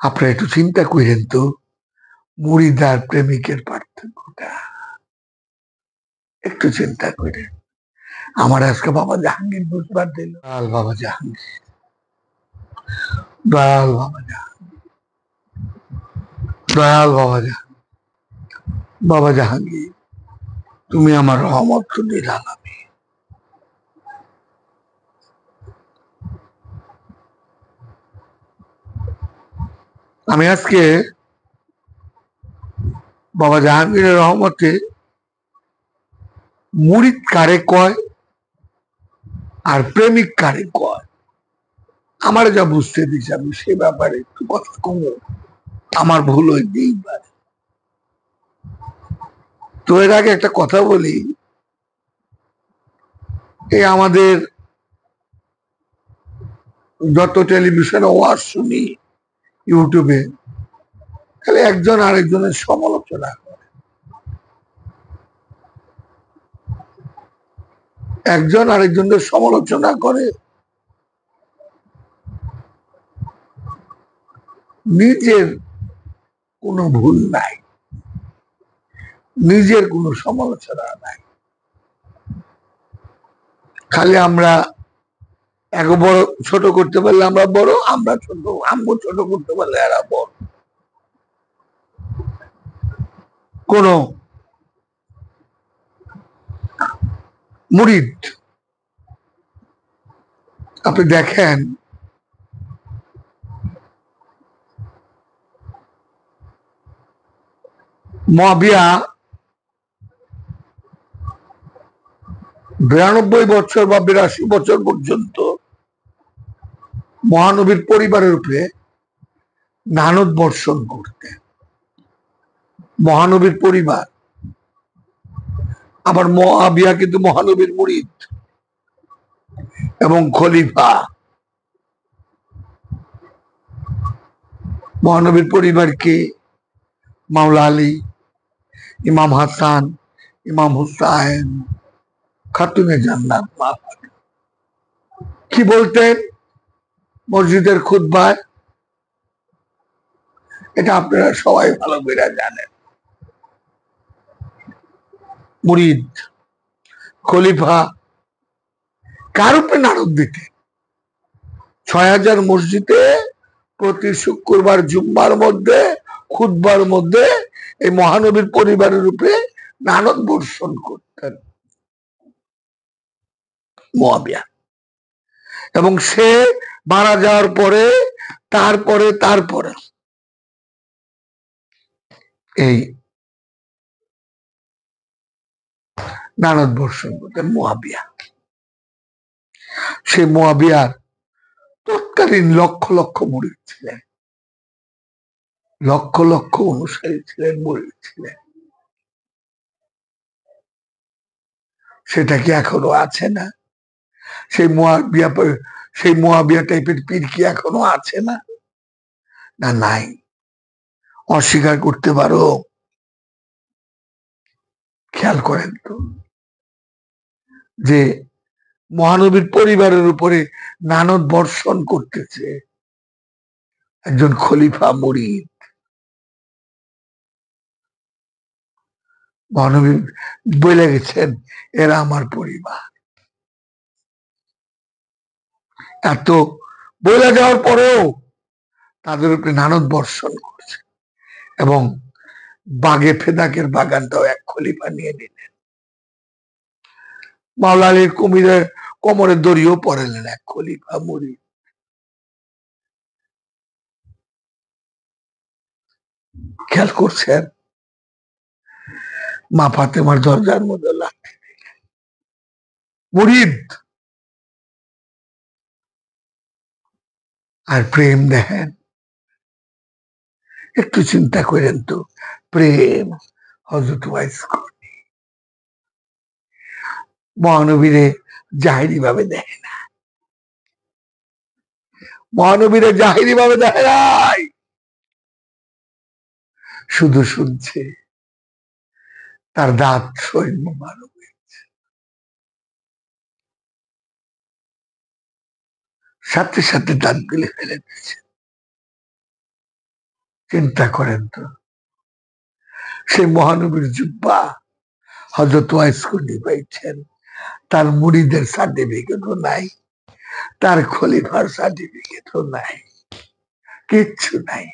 আপনারা একটু চিন্তা করেন তো, মুরিদ আর প্রেমিকের পার্থক্যটা একটু চিন্তা করেন। আমার আজকে বাবা জাহাঙ্গীর বুঝবার দিল, দয়াল বাবা জাহাঙ্গীর, দয়াল বাবা জাহাঙ্গীর, দয়াল বাবা জাহাঙ্গীর, বাবা জাহাঙ্গীর, তুমি আমার রহমত নিরালামে। আমি আজকে বাবা জাহাঙ্গীরের রহমতে মুরিদ কারে কয় আর প্রেমিক কারে কয় আমার যা বুঝতে দিচ্ছে, আমি সে ব্যাপারে একটু কথা কমো। আমার ভুল হইতেই পারে। তো এর আগে একটা কথা বলি, এই আমাদের যত টেলিভিশনে ওয়াজ শুনি, ইউটিউবে, খালি একজন আরেকজনের সমালোচনা করে, একজন আরেকজনের সমালোচনা করে, নিজের কোনো ভুল নাই, নিজের কোনো সমালোচনা নাই। খালি আমরা এক বড় ছোট করতে পারলে আমরা বড়, আমরা ছোট আমগো ছোট করতে পারলে এরা বড়। কোন মুরিদ আপনি দেখেন, মুয়াবিয়া 92 বছর বা 82 বছর পর্যন্ত মহানবীর পরিবারের উপরে লানত বর্ষণ করতেন। মহানবীর পরিবার, আবার মুয়াবিয়া কিন্তু মহানবীর মুরিদ এবং খলিফা। মহানবীর পরিবারকে মাওলা আলী, ইমাম হাসান, ইমাম হুসাইন, খাতুনে জান্নাত মা কি বলতেন মসজিদের খুতবায়, এটা আপনারা সবাই ভালো করে জানেন। মুরিদ, খলিফা কার উপরে নারদ দিতেন? 6000 মসজিদে প্রতি শুক্রবার জুম্মার মধ্যে খুতবার মধ্যে এই মহানবীর পরিবারের উপরে নারদ বর্ষণ করতেন মুয়াবিয়া। এবং সে মারা যাওয়ার পরে তারপরে এই নারদ বর্ষণ করতেন মুয়াবিয়া। সে মুয়াবিয়ার তৎকালীন লক্ষ লক্ষ মুরিদ ছিলেন, লক্ষ লক্ষ অনুসারী ছিলেন, মুরিদ ছিলেন। সেটা কি এখনো আছে না? সেই মুয়াবিয়া টাইপের পীর কি এখনো আছে না? না নাই? অস্বীকার করতে পারো? খেয়াল করেন তো যে মহানবীর পরিবারের উপরে নানত বর্ষণ করতেছে একজন খলিফা মুরিদ। মহানবী বলে গেছেন এরা আমার পরিবার। এত বলে যাওয়ার পরেও তাদের উপরে নানত বর্ষণ করছে, এবং বাগে ফেদাকের বাগানটাও এক খলিফা নিয়ে নিলেন। মাওলা আলীর কুমিরের কোমরের দড়িও পড়ালেন এক খলিফা মুরিদ। খেয়াল করছেন? মা ফাতেমার দরজার মধ্যে লাঠি মুরিদ। আর প্রেম দেখেন, একটু চিন্তা করেন তো, প্রেম হযরত ওয়াইস করনি, মহানবীরে জাহিরি ভাবে দেখে না, মহানবীরে জাহিরি ভাবে দেখে নাই, শুধু শুনছে তার দাঁত শরীর মোবারক হয়েছে, সাথে সাথে দাঁত গুলি ফেলে দিচ্ছে। চিন্তা করেন তো, সেই মহানবীর জুব্বা হযরত ওয়াইস করনি পাইছেন, তার মুরিদের সার্টিফিকেটও নাই, তার খলিফার সার্টিফিকেটও নাই, কিচ্ছু নাই,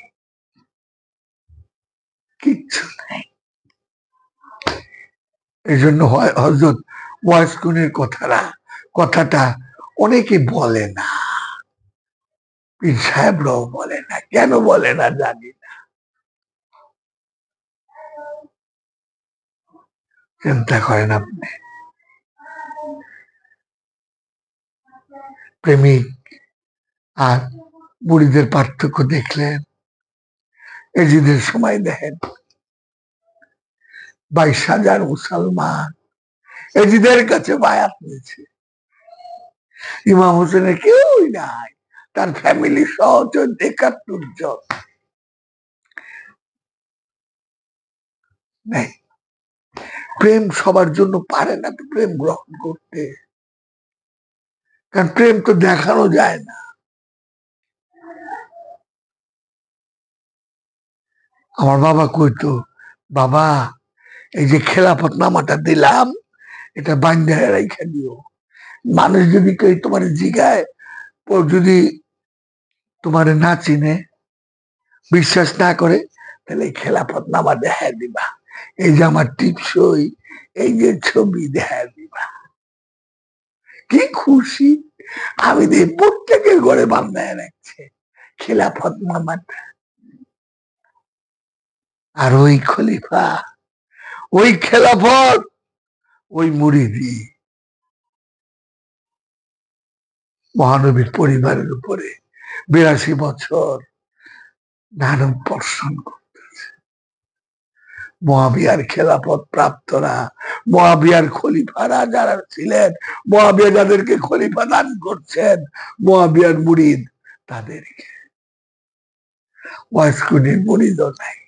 কিচ্ছু নাই। এই জন্য হযরত ওয়াইস কুনির কথাটা অনেকে বলে না, পীর সাহেবরাও বলে না। কেন বলে না জানি না। চিন্তা করেন আপনি, প্রেমিক আর বুড়িদের পার্থক্য দেখলেন। এজিদের সময় দেখেন 22,000 মুসলমান এজিদের কাছে বায়াত নিয়েছে, ইমাম হোসেনের কেউই নাই, তার ফ্যামিলি সহ 71 জন নেই। প্রেম সবার জন্য পারে না তো প্রেম গ্রহণ করতে, কারণ প্রেম তো দেখানো যায় না। আমার বাবা কইতো, বাবা এই যে খেলাফত নামাটা দিলাম, এটা বান্ধা রেখে দিও, মানুষ যদি কেউ তোমার জিগায়, যদি তোমার না চিনে, বিশ্বাস না করে, তাহলে খেলাফত নামা দেখা দিবা, এই যে আমার টিপসই, এই যে ছবি দেখা দিবা। কি খুশি, আমি দিয়ে প্রত্যেকের ঘরে বান্ধায় রাখছে খেলাফত নামাটা। আর ওই খলিফা, ওই খেলাফত, ওই মুরিদি মহানবীর পরিবারের উপরে 82 বছর নারদ বর্ষণ করতেছে। মুআবিয়ার খেলাফত প্রাপ্তরা, মুআবিয়ার খলিফারা যারা ছিলেন, মুআবিয়া যাদেরকে খলিফা দান করছেন, মুআবিয়ার মুরিদ তাদেরকে। ওয়াইস কুনির মুরিদও নাই,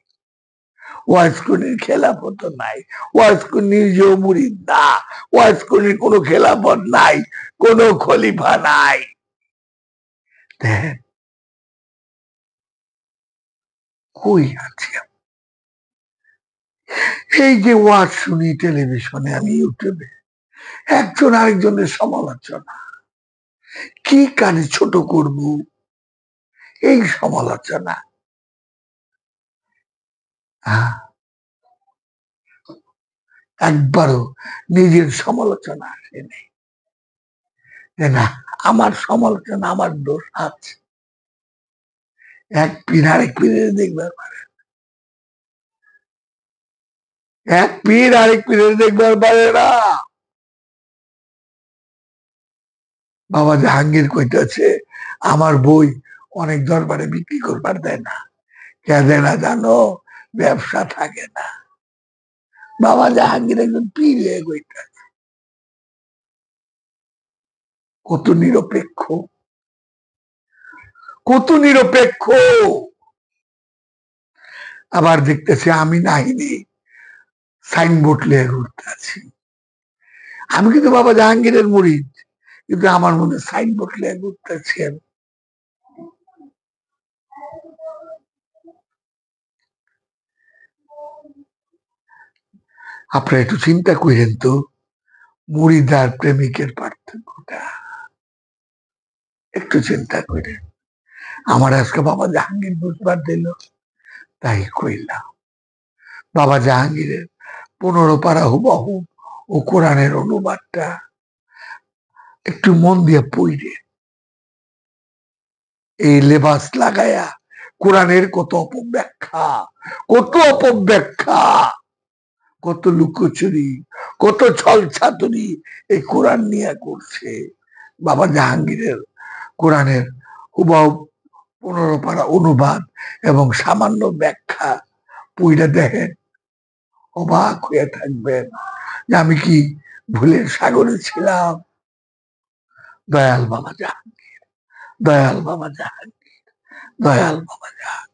ওয়াইস কুনির খেলাফত নাই, ওয়াইস কুনি নিজেও মুরিদ না, ওয়াইস কুনির কোনো খেলাফত নাই, কোনো খলিফা নাই। কই আছে? এই যে ওয়াজ শুনি টেলিভিশনে, আমি ইউটিউবে, একজন আরেকজনের সমালোচনা, কি কানে ছোট করব, এই সমালোচনা। একবারও নিজের সমালোচনা আসে নেই, যে না আমার সমালোচনা, আমার দোষ আছে। এক পীর আরেক পীরের দেখবার পারে, এক পীর আরেক পীরের দেখবার পারে না। বাবা জাহাঙ্গীর কইতেছে আমার বই অনেক দরবারে বিক্রি করবার দেয় না, কে দেয় না জানো? ব্যবসা থাকে না। বাবা জাহাঙ্গীর একজন পীর হয়ে কইতেছে, কত নিরপেক্ষ, কত নিরপেক্ষ। আবার দেখতেছি আমি নাহিনী সাইনবোর্ড লিয়ে ঘুরতে আছি, আমি কিন্তু বাবা জাহাঙ্গীরের মুরিদ, কিন্তু আমার মনে সাইনবোর্ড লিয়ে ঘুরতেছি। আপনারা একটু চিন্তা করেন তো, মুরিদ আর প্রেমিকের পার্থক্যটা একটু চিন্তা করেন। আমার আজকে বাবা জাহাঙ্গীর বুঝবার দিল, তাই কইলাম। বাবা জাহাঙ্গীরের 15 পারা হুবহু ও কোরআনের অনুবাদটা একটু মন দিয়ে পড়ে, এই লেবাস লাগায়া কোরআনের কত অপব্যাখ্যা, কত অপব্যাখ্যা, কত লুকোচুরি, কত ছল ছাতুরি এই কোরআন নিয়ে করছে। বাবা জাহাঙ্গীরের কোরআনের হুবহু 15 পারা অনুবাদ এবং সামান্য ব্যাখ্যা পইরা দেখেন, অবাক হয়ে থাকবেন যে আমি কি ভুলের সাগরে ছিলাম। দয়াল বাবা জাহাঙ্গীর, দয়াল বাবা জাহাঙ্গীর, দয়াল বাবা জাহাঙ্গীর।